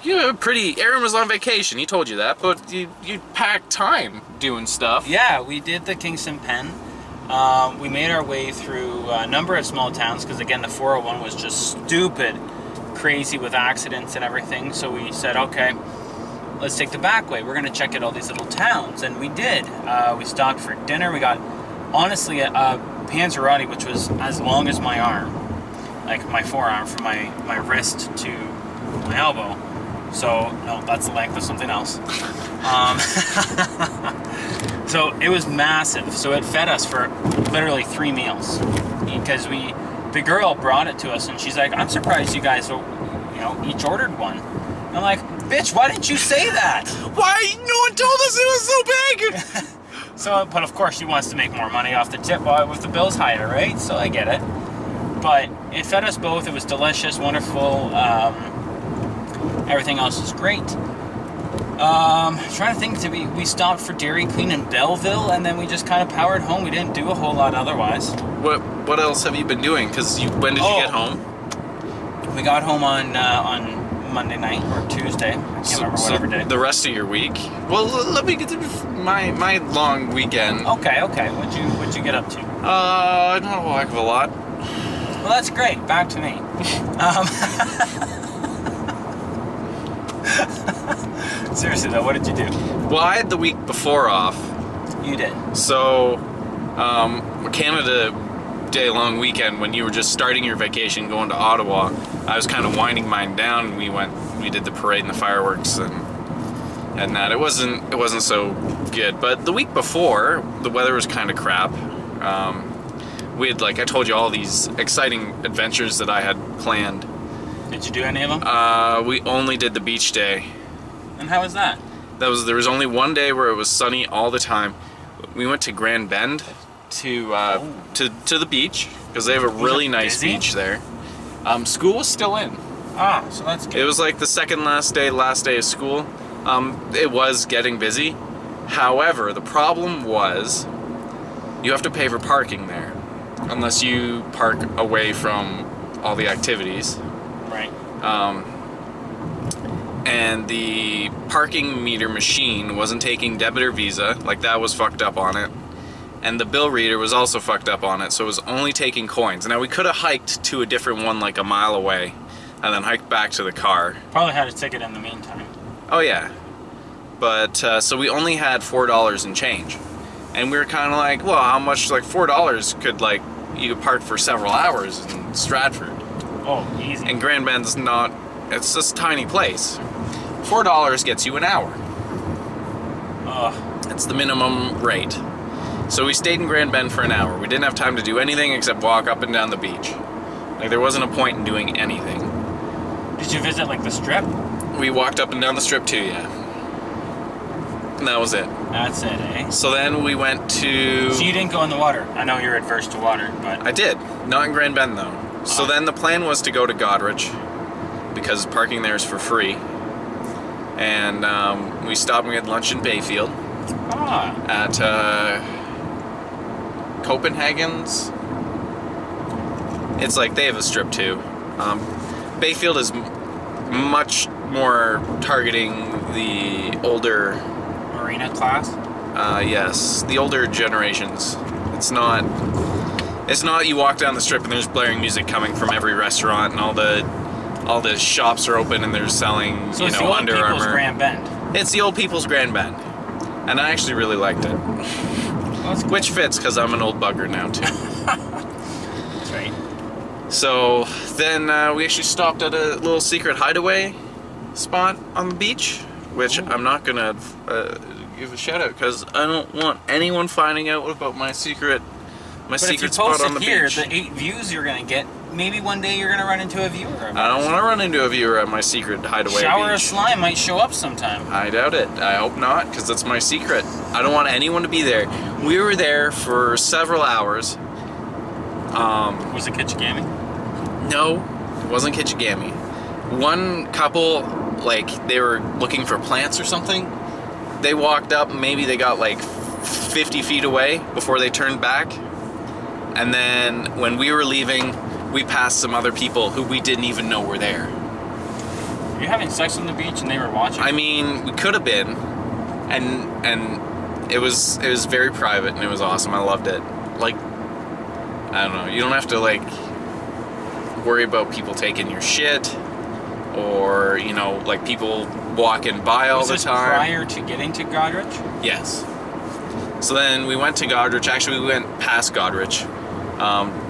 Yeah, Aaron was on vacation, he told you that, but you packed time doing stuff. Yeah, we did the Kingston Pen. We made our way through a number of small towns, because again, the 401 was just stupid crazy with accidents and everything. So we said, okay, let's take the back way. We're going to check out all these little towns. And we did. We stopped for dinner. We got, honestly, a panzerotti, which was as long as my arm. Like my forearm from my wrist to my elbow. So, no, that's the length of something else. So it was massive. So it fed us for literally 3 meals. Because the girl brought it to us and she's like, I'm surprised you guys, each ordered one. I'm like, bitch, why didn't you say that? Why? No one told us it was so big! So, but of course she wants to make more money off the tip with the bills higher, right? So I get it. But it fed us both. It was delicious, wonderful. Everything else was great. Trying to think, we stopped for Dairy Queen in Belleville, and then we just kind of powered home. We didn't do a whole lot otherwise. What else have you been doing? Because when did you get home? We got home on Monday night or Tuesday. I can't remember whatever day. The rest of your week? Well, let me get to my long weekend. Okay. What'd you get up to? Not a heck of a lot. Well, that's great. Back to me. Seriously though, what did you do? Well, I had the week before off. You did. So, Canada day-long weekend, when you were just starting your vacation going to Ottawa, I was kind of winding mine down. We did the parade and the fireworks and that. It wasn't so good. But the week before, the weather was kind of crap. We had, like I told you, all these exciting adventures that I had planned. Did you do any of them? We only did the beach day. And how was that? There was only one day where it was sunny all the time. We went to Grand Bend to the beach because they have a really nice beach there. School was still in. Ah, so that's good. It was like the last day of school. It was getting busy. However, the problem was you have to pay for parking there unless you park away from all the activities. Right. And the parking meter machine wasn't taking debit or Visa, like that was fucked up on it. And the bill reader was also fucked up on it, so it was only taking coins. Now we could have hiked to a different one like a mile away, and then hiked back to the car. Probably had a ticket in the meantime. Oh yeah. But, so we only had $4 in change. And we were kind of like, well, how much, like $4 could, like, you could park for several hours in Stratford. Oh, easy. And Grand Bend's not, it's just a tiny place. $4 gets you an hour. Ugh. It's the minimum rate. So we stayed in Grand Bend for an hour. We didn't have time to do anything except walk up and down the beach. Like, there wasn't a point in doing anything. Did you visit, like, the Strip? We walked up and down the Strip too, yeah. And that was it. That's it, eh? So then we went to... So you didn't go in the water. I know you're adverse to water, but... I did. Not in Grand Bend, though. So then the plan was to go to Goderich, because parking there is for free. And we stopped and we had lunch in Bayfield. At Copenhagen's. It's like, they have a strip too. Bayfield is much more targeting the older... Marina class? Yes, the older generations. It's not you walk down the strip and there's blaring music coming from every restaurant and all the shops are open and they're selling, so it's the old people's Grand Bend. It's the old people's Grand Bend. And I actually really liked it. Well, which fits because I'm an old bugger now too. That's right. So then we actually stopped at a little secret hideaway spot on the beach, which I'm not gonna give a shout out because I don't want anyone finding out about my secret spot on the beach. The 8 views you're gonna get, maybe one day you're gonna run into a viewer. I don't want to run into a viewer at my secret hideaway Shower beach. of slime might show up sometime. I doubt it. I hope not, because that's my secret. I don't want anyone to be there. We were there for several hours. Was it Kitchigami? No, it wasn't Kitchigami. One couple, like, they were looking for plants or something. They walked up, maybe they got like 50 feet away before they turned back. And then when we were leaving, we passed some other people who we didn't even know were there. Were you having sex on the beach and they were watching? I mean, we could have been, and it was very private and it was awesome. I loved it. Like, I don't know. You don't have to like worry about people taking your shit, or you know, like people walking by all the time. Prior to getting to Godrich? Yes. So then we went to Godrich. Actually, we went past Godrich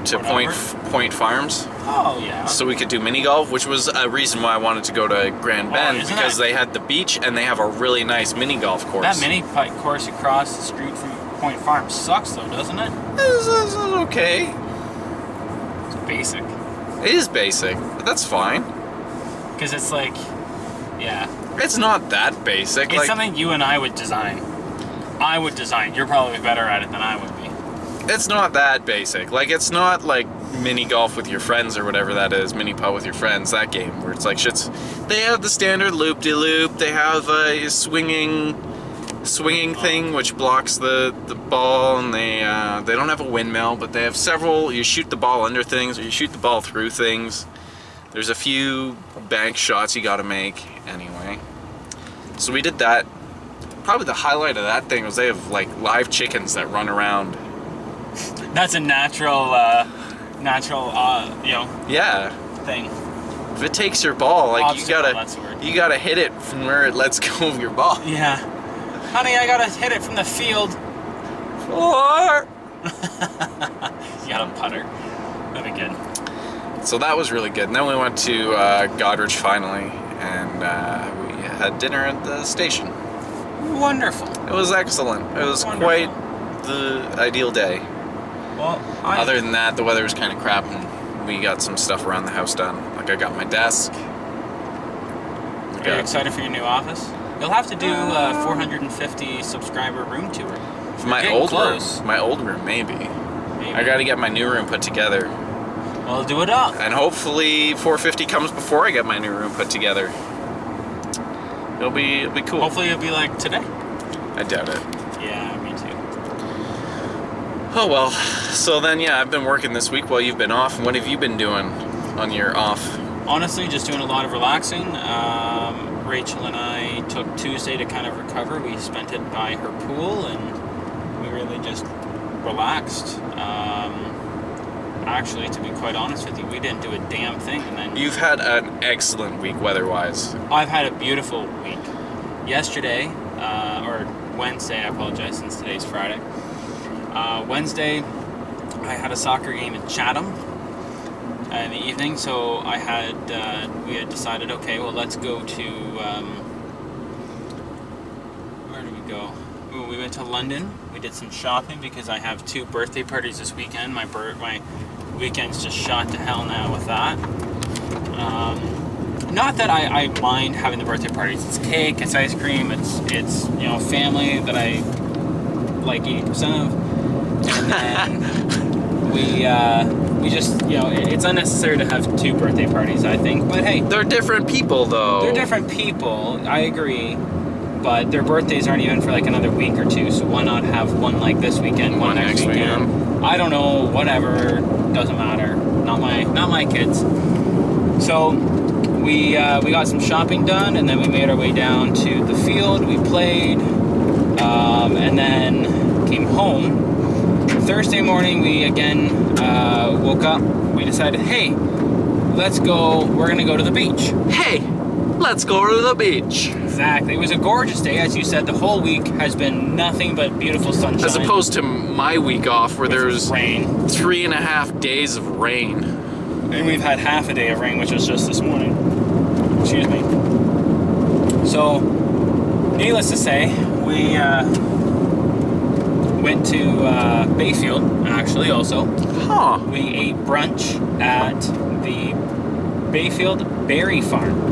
to Point Farms. Oh, yeah. So we could do mini golf, which was a reason why I wanted to go to Grand Bend, because they had the beach and they have a really nice mini golf course. That mini course across the street from Point Farms sucks, though, doesn't it? It's okay. It's basic. It is basic, but that's fine. Because it's like, yeah. It's not that basic. It's like, something you and I would design. I would design. You're probably better at it than I would be. It's not that basic. Like, it's not like mini golf with your friends or whatever that is, mini putt with your friends, that game where it's like shit's. They have the standard loop-de-loop. They have a swinging thing which blocks the ball, and they don't have a windmill, but they have several. You shoot the ball under things, or you shoot the ball through things. There's a few bank shots you gotta make anyway. So we did that. Probably the highlight of that thing was they have like live chickens that run around. That's a natural, you know. Yeah. Thing. If it takes your ball, like Obstacle, you gotta hit it from where it lets go of your ball. Yeah. Honey, I gotta hit it from the field. 4. You got a putter. That'd be good. So that was really good. And then we went to Godrich finally, and we had dinner at the station. Wonderful. It was excellent. It was quite the ideal day. Well, other than that, the weather was kind of crap, and we got some stuff around the house done. Like I got my desk. Are you excited for your new office? You'll have to do a 450 subscriber room tour. My old room, maybe. I got to get my new room put together. Well, do it up. And hopefully 450 comes before I get my new room put together. It'll be cool. Hopefully it'll be like today. I doubt it. Yeah, me too. Oh well. So then, yeah, I've been working this week while you've been off. What have you been doing on your off? Honestly, just doing a lot of relaxing. Rachel and I took Tuesday to kind of recover. We spent it by her pool, and we really just relaxed. Actually, to be quite honest with you, we didn't do a damn thing. And then you've had an excellent week weather-wise. I've had a beautiful week. Yesterday, or Wednesday, I apologize since today's Friday. Wednesday, I had a soccer game in Chatham in the evening, so we had decided, okay, well, let's go to, where did we go? We went to London. We did some shopping because I have 2 birthday parties this weekend. My weekend's just shot to hell now with that. Not that I mind having the birthday parties. It's cake, it's ice cream, it's you know, family that I like 80% of. And then we just, you know, it's unnecessary to have 2 birthday parties, I think. But hey, they're different people, though. They're different people. I agree. But their birthdays aren't even for like another week or 2, so why not have one like this weekend, one next weekend? I don't know, whatever, doesn't matter. Not my kids. So we got some shopping done, and then we made our way down to the field. We played, and then came home. Thursday morning, we again woke up. We decided, hey, let's go. We're gonna go to the beach. Hey, let's go to the beach. Exactly. It was a gorgeous day, as you said. The whole week has been nothing but beautiful sunshine. As opposed to my week off, where there's rain. 3.5 days of rain. And we've had half a day of rain, which was just this morning. Excuse me. So, needless to say, we went to Bayfield, actually, also. Huh. We ate brunch at the Bayfield Berry Farm.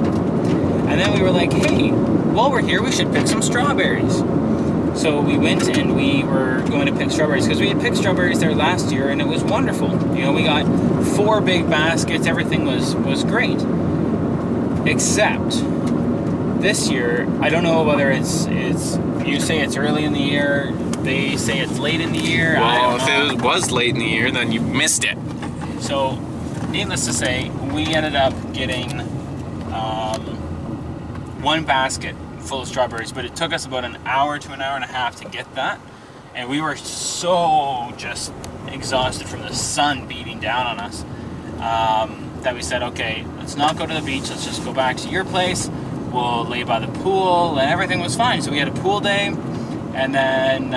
And then we were like, hey, while we're here, we should pick some strawberries. So we went and we were going to pick strawberries because we had picked strawberries there last year and it was wonderful. You know, we got 4 big baskets. Everything was great. Except this year, I don't know whether it's you say it's early in the year, they say it's late in the year. Well, if it was late in the year, then you missed it. So, needless to say, we ended up getting one basket full of strawberries, but it took us about an hour to an hour and a half to get that. And we were so just exhausted from the sun beating down on us that we said, okay, let's not go to the beach. Let's just go back to your place. We'll lay by the pool, and everything was fine. So we had a pool day, and then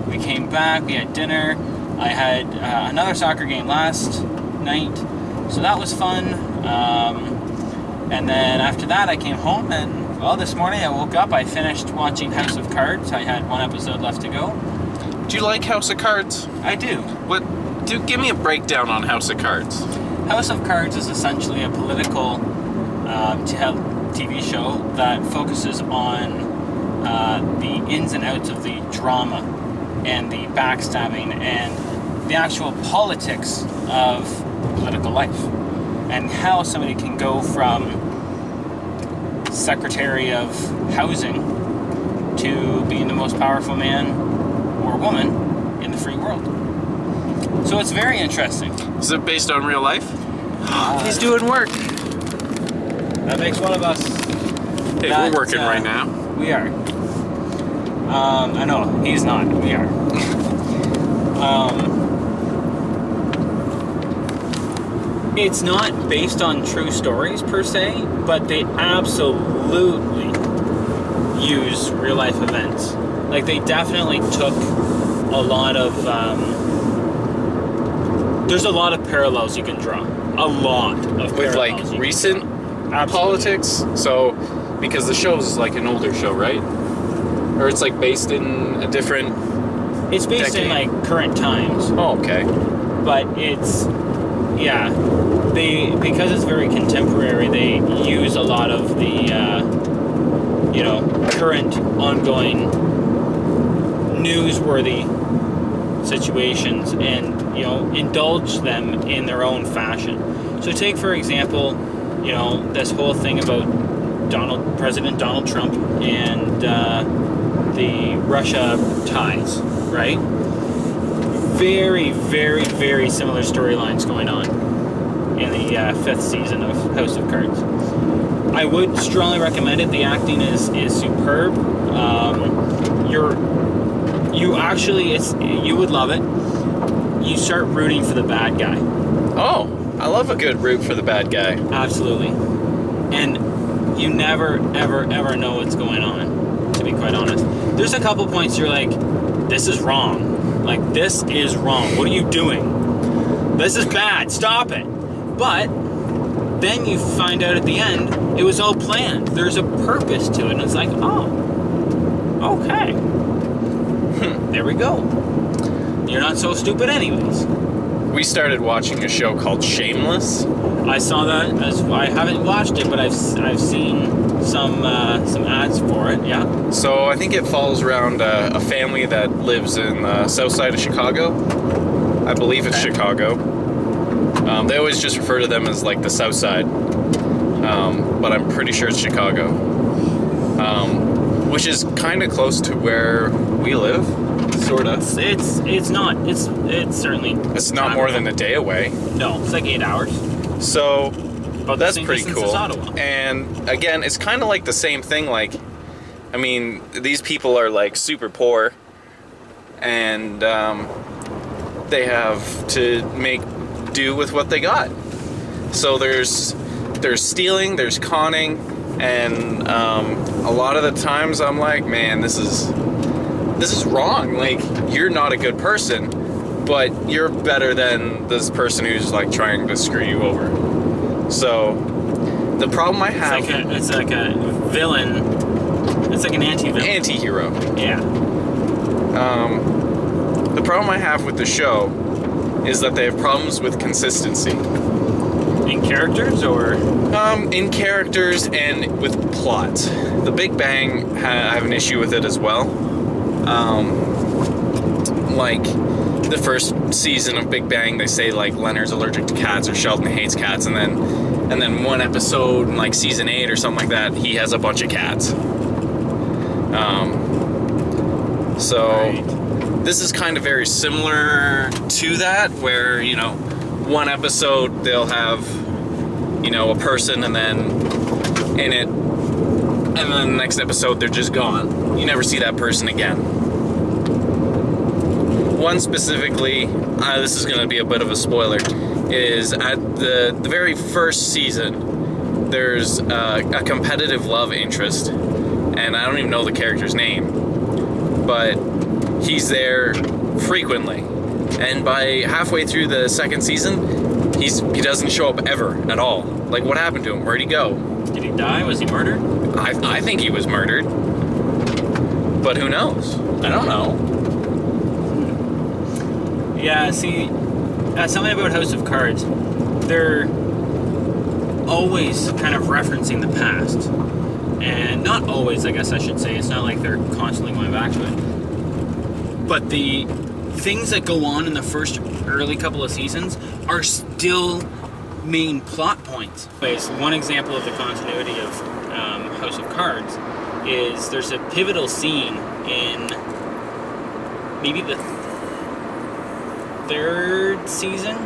we came back. We had dinner. I had another soccer game last night, so that was fun. And then after that, I came home, and well, this morning I woke up. I finished watching House of Cards. I had one episode left to go. Do you like House of Cards? I do. Give me a breakdown on House of Cards. House of Cards is essentially a political TV show that focuses on the ins and outs of the drama and the backstabbing and the actual politics of political life, and how somebody can go from Secretary of Housing to being the most powerful man or woman in the free world. So it's very interesting. Is it based on real life? He's doing work. That makes one of us. Hey, we're working right now. We are. I know, he's not. We are. It's not based on true stories per se, but they absolutely use real life events. Like, they definitely took a lot of there's a lot of parallels you can draw. A lot of parallels. With like recent politics? So, because the show is like an older show, right? Or it's like based in a different It's based decade. in like current times. Oh, okay. But it's, yeah, because it's very contemporary, they use a lot of the current ongoing newsworthy situations and indulge them in their own fashion. So take, for example, this whole thing about President Donald Trump and the Russia ties, right? Very, very, very similar storylines going on in the 5th season of House of Cards. I would strongly recommend it. The acting is superb. You would love it. You start rooting for the bad guy. Oh, I love a good root for the bad guy. Absolutely. And you never, ever, ever know what's going on, to be quite honest. There's a couple points you're like, this is wrong. Like, this is wrong. What are you doing? This is bad. Stop it. But then you find out at the end, it was all planned. There's a purpose to it. And it's like, oh, okay. There we go. You're not so stupid anyways. We started watching a show called Shameless. I saw that. I haven't watched it, but I've seen some ads for it. Yeah. So I think it follows around a family that lives in the south side of Chicago. I believe it's Chicago. They always just refer to them as like the south side, but I'm pretty sure it's Chicago, which is kind of close to where we live. Sort of. It's not. It's certainly. It's not more than a day away. No, it's like 8 hours. So About that's the same pretty distance cool. as Ottawa. And again, it's kind of like the same thing. Like, I mean, these people are like super poor, and they have to make do with what they got. So there's stealing, there's conning, and a lot of the times I'm like, man, this is wrong. Like, you're not a good person, but you're better than this person who's like trying to screw you over. So the problem I have, it's like a villain. It's like an anti-villain. Anti-hero. Yeah. The problem I have with the show is that they have problems with consistency. In characters or? In characters and with plot. The Big Bang, I have an issue with it as well. Like the first season of Big Bang, they say like Leonard's allergic to cats or Sheldon hates cats, and then one episode in like season 8 or something like that, he has a bunch of cats. So Right. this is kind of very similar to that, where one episode they'll have a person, and then in it and then the next episode they're just gone. You never see that person again. One specifically, this is going to be a bit of a spoiler, is at the very first season, there's a competitive love interest, and I don't even know the character's name, but he's there frequently. And by halfway through the second season, he doesn't show up ever at all. Like, what happened to him? Where'd he go? Did he die? Was he murdered? I think he was murdered. But who knows? I don't know. Yeah, see, something about House of Cards, they're always kind of referencing the past. And not always, I guess I should say. It's not like they're constantly going back to it. But the things that go on in the first early couple of seasons are still main plot points. One example of the continuity of House of Cards is there's a pivotal scene in maybe the third season.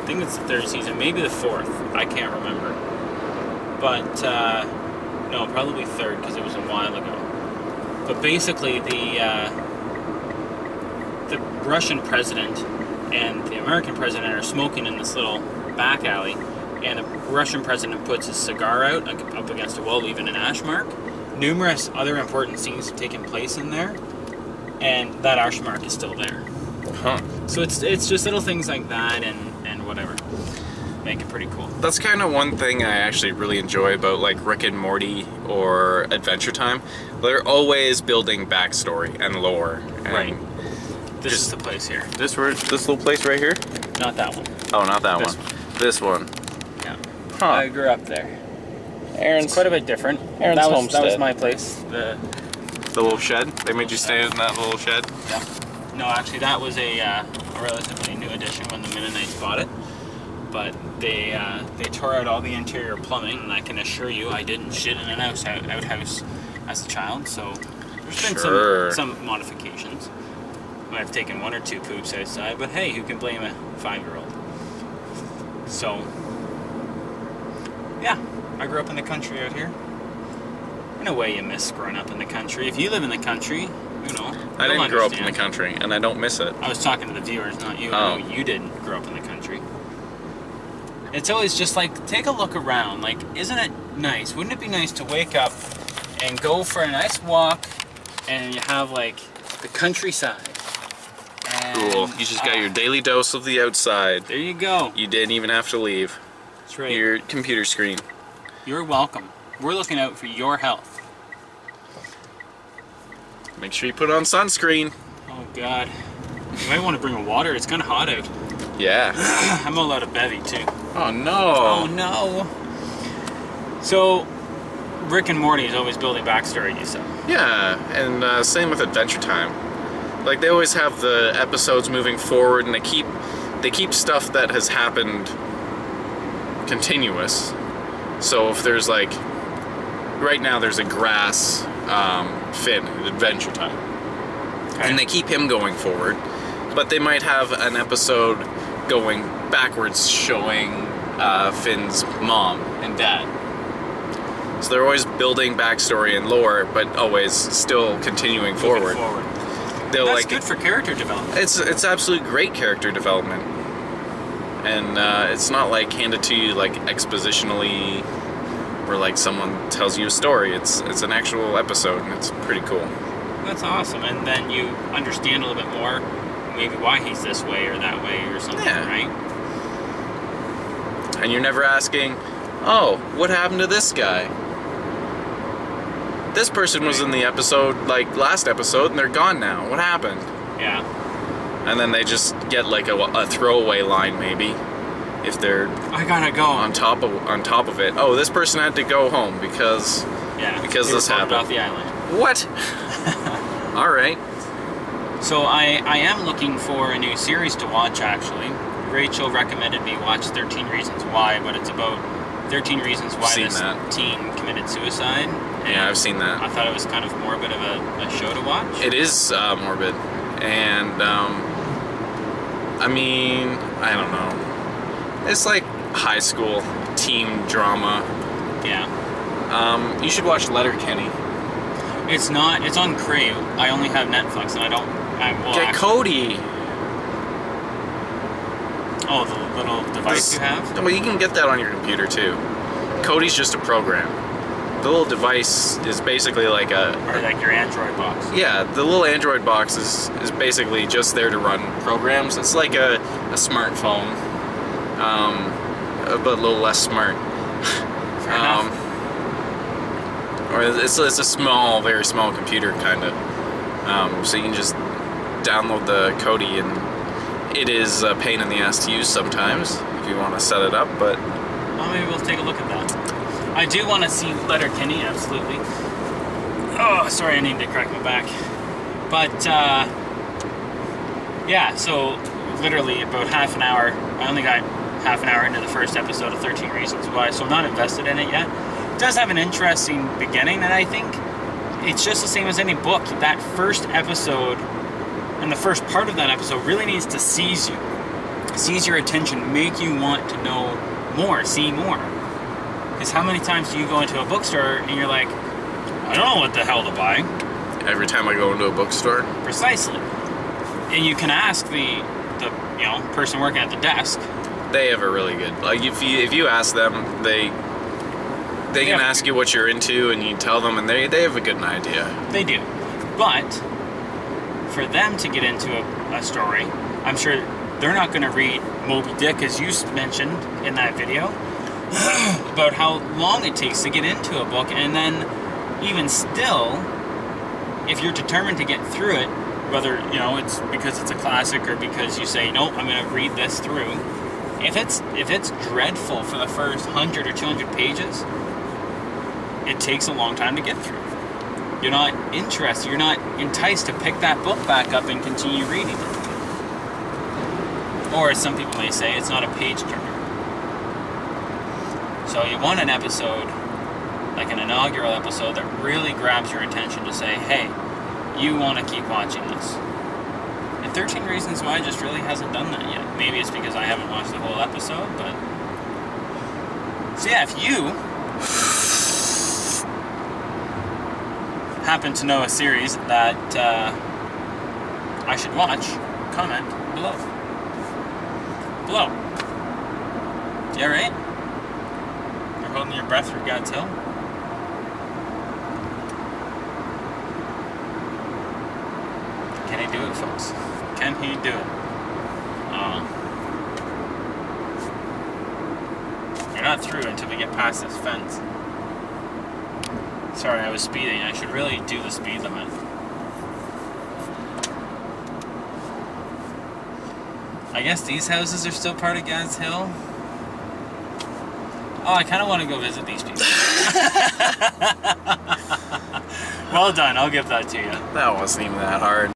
I think it's the third season, maybe the fourth. I can't remember. But no, probably third because it was a while ago. But basically, the Russian president and the American president are smoking in this little back alley, and the Russian president puts his cigar out up against a wall, leaving an ash mark. Numerous other important scenes have taken place in there, and that ash mark is still there. Huh. So it's just little things like that and whatever. Make it pretty cool. That's kind of one thing I actually really enjoy about like Rick and Morty or Adventure Time. They're always building backstory and lore. And right. This is the place here. This little place right here? Not that one. Oh, not that This one. This one. Yeah. Huh. I grew up there. Aaron's It's quite a bit different. Aaron's that was homestead. my place. The little shed? They made you stay in that little shed? Yeah. No, actually, that was a relatively new addition when the Mennonites bought it. But they tore out all the interior plumbing, and I can assure you I didn't shit in an outhouse as a child, so there's been some modifications. I've taken one or two poops outside, but hey, who can blame a 5-year-old? So, yeah, I grew up in the country out here. In a way, you miss growing up in the country. If you live in the country, you know, I didn't grow up in the country, and I don't miss it. I was talking to the viewers, not you. Oh. No, you didn't grow up in the country. It's always just like, take a look around. Like, isn't it nice? Wouldn't it be nice to wake up and go for a nice walk and you have, like, the countryside? And, Cool. You just got your daily dose of the outside. There you go. You didn't even have to leave That's right. your computer screen. You're welcome. We're looking out for your health. Make sure you put on sunscreen. Oh, God. You might want to bring water. It's kind of hot out. Yeah. I'm all out of bevy, too. Oh, no. Oh, no. So, Rick and Morty is always building backstory, you said. Yeah, and same with Adventure Time. Like, they always have the episodes moving forward, and they keep stuff that has happened continuous. So if there's like, right now there's a grass Finn in Adventure Time, and they keep him going forward, but they might have an episode going backwards showing Finn's mom and dad. So they're always building backstory and lore, but always still continuing forward. They'll That's like good for character development. it's absolutely great character development, and it's not like handed to you like expositionally, or like someone tells you a story. It's an actual episode, and it's pretty cool. That's awesome, and then you understand a little bit more, maybe why he's this way or that way or something, Yeah. right? And you're never asking, oh, what happened to this guy? This person was in the episode, like last episode, and they're gone now. What happened? Yeah. And then they just get like a throwaway line, maybe, if they're I gotta go. on top of it. Oh, this person had to go home because Because this they were bumped happened. off the island. What? All right. So I am looking for a new series to watch, actually. Rachel recommended me watch 13 Reasons Why, but it's about 13 reasons why Seen this that. teen committed suicide. Yeah, I've seen that. I thought it was kind of morbid of a show to watch. It is morbid, and I mean, I don't know. It's like high school teen drama. Yeah. You should watch Letterkenny. It's not. It's on Crave. I only have Netflix, and I don't. Get Cody. Oh, the little device you have? Well, you can get that on your computer too. Cody's just a program. The little device is basically like a... Or like your Android box. Yeah, the little Android box is basically just there to run programs. It's like a smartphone, but a little less smart. Or it's a small, very small computer kind of. So you can just download the Kodi, and it is a pain in the ass to use sometimes if you want to set it up, but... Well, maybe we'll take a look at that. I do want to see Letterkenny, absolutely. Oh, sorry, I need to crack my back. But, yeah, so literally about half an hour. I only got half an hour into the first episode of 13 Reasons Why, so I'm not invested in it yet. It does have an interesting beginning, and I think it's just the same as any book. That first episode and the first part of that episode really needs to seize you, seize your attention, make you want to know more, see more. Because how many times do you go into a bookstore and you're like, I don't know what the hell to buy? Every time I go into a bookstore. Precisely. And you can ask the person working at the desk. They have a really good, like if you ask them, they can ask you what you're into, and you tell them, and they have a good idea. They do. But for them to get into a story, I'm sure they're not going to read Moby Dick, as you mentioned in that video, about how long it takes to get into a book. And then even still, if you're determined to get through it, whether it's because it's a classic or because you say, nope, I'm going to read this through, if it's dreadful for the first 100 or 200 pages, it takes a long time to get through. You're not interested, you're not enticed to pick that book back up and continue reading it. Or as some people may say, it's not a page turner. So you want an episode, like an inaugural episode, that really grabs your attention to say, hey, you want to keep watching this. And 13 Reasons Why just really hasn't done that yet. Maybe it's because I haven't watched the whole episode, but... So yeah, if you happen to know a series that I should watch, comment below. You alright? You're holding your breath for God's Hill? Can he do it, folks? Can he do it? You're not through until we get past this fence. Sorry, I was speeding. I should really do the speed limit. I guess these houses are still part of God's Hill. Oh, I kind of want to go visit these people. Well done. I'll give that to you. That wasn't even that hard.